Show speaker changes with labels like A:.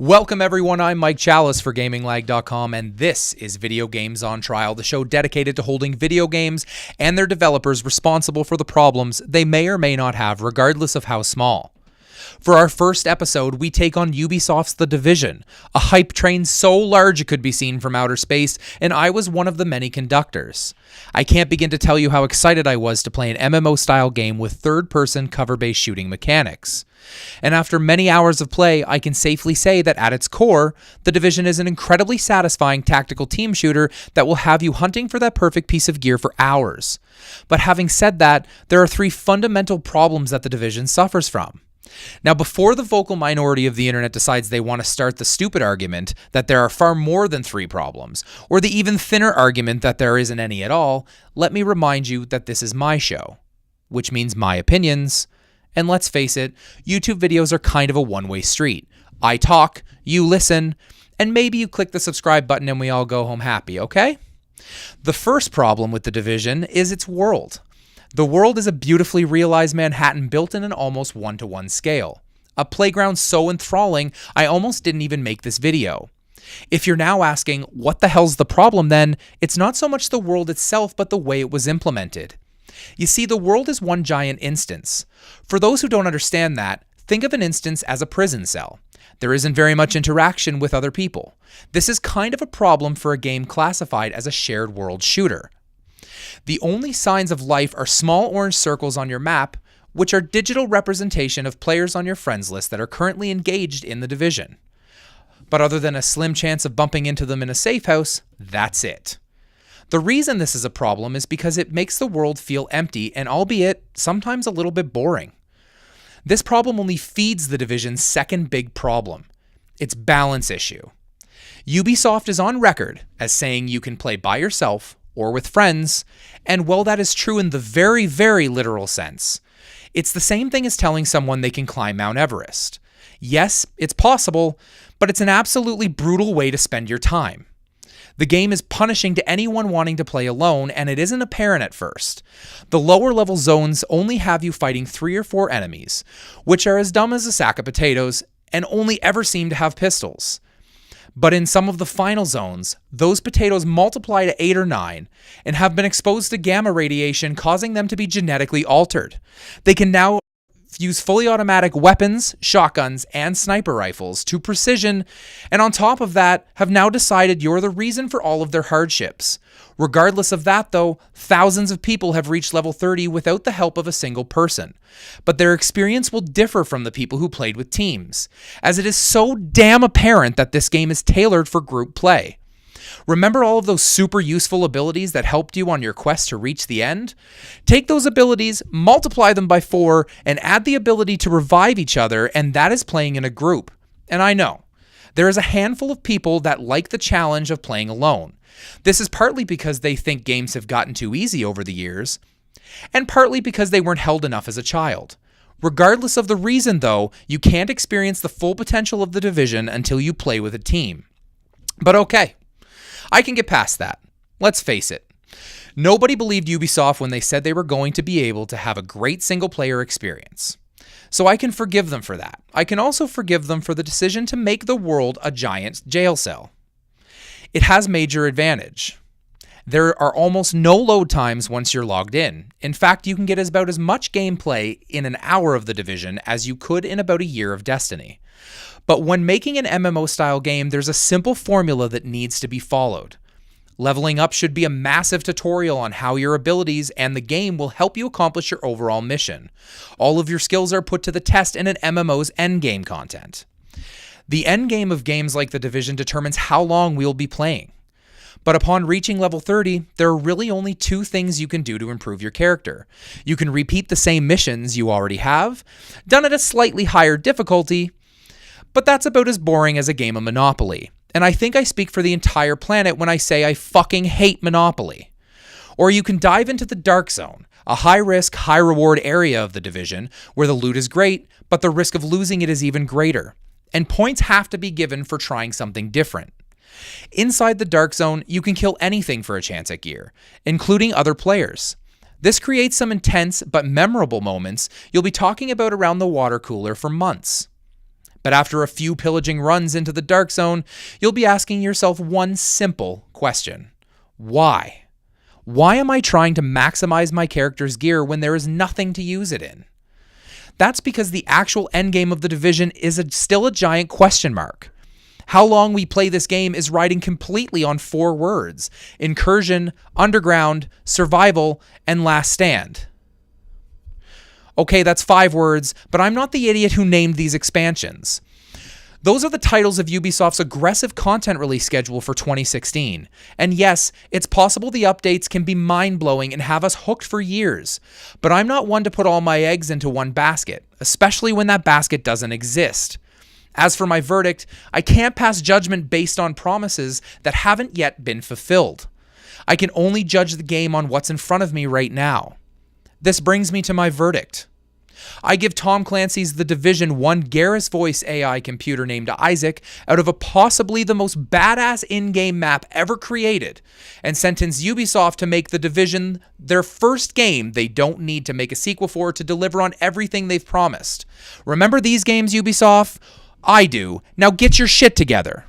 A: Welcome everyone, I'm Mike Chalice for GamingLAGG.com, and this is Video Games on Trial, the show dedicated to holding video games and their developers responsible for the problems they may or may not have, regardless of how small. For our first episode, we take on Ubisoft's The Division, a hype train so large it could be seen from outer space, and I was one of the many conductors. I can't begin to tell you how excited I was to play an MMO-style game with third-person cover-based shooting mechanics. And after many hours of play, I can safely say that at its core, The Division is an incredibly satisfying tactical team shooter that will have you hunting for that perfect piece of gear for hours. But having said that, there are three fundamental problems that The Division suffers from. Now, before the vocal minority of the internet decides they want to start the stupid argument that there are far more than three problems, or the even thinner argument that there isn't any at all, let me remind you that this is my show, which means my opinions. And let's face it, YouTube videos are kind of a one-way street. I talk, you listen, and maybe you click the subscribe button and we all go home happy, okay? The first problem with The Division is its world. The world is a beautifully realized Manhattan built in an almost one-to-one scale. A playground so enthralling, I almost didn't even make this video. If you're now asking, what the hell's the problem then, it's not so much the world itself, but the way it was implemented. You see, the world is one giant instance. For those who don't understand that, think of an instance as a prison cell. There isn't very much interaction with other people. This is kind of a problem for a game classified as a shared world shooter. The only signs of life are small orange circles on your map, which are digital representation of players on your friends list that are currently engaged in The Division. But other than a slim chance of bumping into them in a safe house, that's it. The reason this is a problem is because it makes the world feel empty and, albeit, sometimes a little bit boring. This problem only feeds The Division's second big problem, its balance issue. Ubisoft is on record as saying you can play by yourself or with friends, and while that is true in the very, very literal sense, it's the same thing as telling someone they can climb Mount Everest. Yes, it's possible, but it's an absolutely brutal way to spend your time. The game is punishing to anyone wanting to play alone, and it isn't apparent at first. The lower level zones only have you fighting 3 or 4 enemies, which are as dumb as a sack of potatoes, and only ever seem to have pistols. But in some of the final zones, those potatoes multiply to 8 or 9, and have been exposed to gamma radiation, causing them to be genetically altered. They can now use fully automatic weapons, shotguns, and sniper rifles to precision, and on top of that, have now decided you're the reason for all of their hardships. Regardless of that though, thousands of people have reached level 30 without the help of a single person. But their experience will differ from the people who played with teams, as it is so damn apparent that this game is tailored for group play. Remember all of those super useful abilities that helped you on your quest to reach the end? Take those abilities, multiply them by 4, and add the ability to revive each other, and that is playing in a group. And I know, there is a handful of people that like the challenge of playing alone. This is partly because they think games have gotten too easy over the years, and partly because they weren't held enough as a child. Regardless of the reason though, you can't experience the full potential of The Division until you play with a team. But okay, I can get past that. Let's face it. Nobody believed Ubisoft when they said they were going to be able to have a great single-player experience. So I can forgive them for that. I can also forgive them for the decision to make the world a giant jail cell. It has major advantage. There are almost no load times once you're logged in. In fact, you can get about as much gameplay in an hour of The Division as you could in about a year of Destiny. But when making an MMO-style game, there's a simple formula that needs to be followed. Leveling up should be a massive tutorial on how your abilities and the game will help you accomplish your overall mission. All of your skills are put to the test in an MMO's endgame content. The endgame of games like The Division determines how long we'll be playing. But upon reaching level 30, there are really only 2 things you can do to improve your character. You can repeat the same missions you already have, done at a slightly higher difficulty, but that's about as boring as a game of Monopoly. And I think I speak for the entire planet when I say I fucking hate Monopoly. Or you can dive into the Dark Zone, a high-risk, high-reward area of The Division, where the loot is great, but the risk of losing it is even greater. And points have to be given for trying something different. Inside the Dark Zone, you can kill anything for a chance at gear, including other players. This creates some intense but memorable moments you'll be talking about around the water cooler for months. But after a few pillaging runs into the Dark Zone, you'll be asking yourself one simple question. Why? Why am I trying to maximize my character's gear when there is nothing to use it in? That's because the actual endgame of The Division is still a giant question mark. How long we play this game is riding completely on 4 words: incursion, underground, survival, and last stand. Okay, that's 5 words, but I'm not the idiot who named these expansions. Those are the titles of Ubisoft's aggressive content release schedule for 2016. And yes, it's possible the updates can be mind-blowing and have us hooked for years. But I'm not one to put all my eggs into one basket, especially when that basket doesn't exist. As for my verdict, I can't pass judgment based on promises that haven't yet been fulfilled. I can only judge the game on what's in front of me right now. This brings me to my verdict. I give Tom Clancy's The Division one Garrus voice AI computer named Isaac out of a possibly the most badass in-game map ever created, and sentence Ubisoft to make The Division their first game they don't need to make a sequel for to deliver on everything they've promised. Remember these games, Ubisoft? I do. Now get your shit together.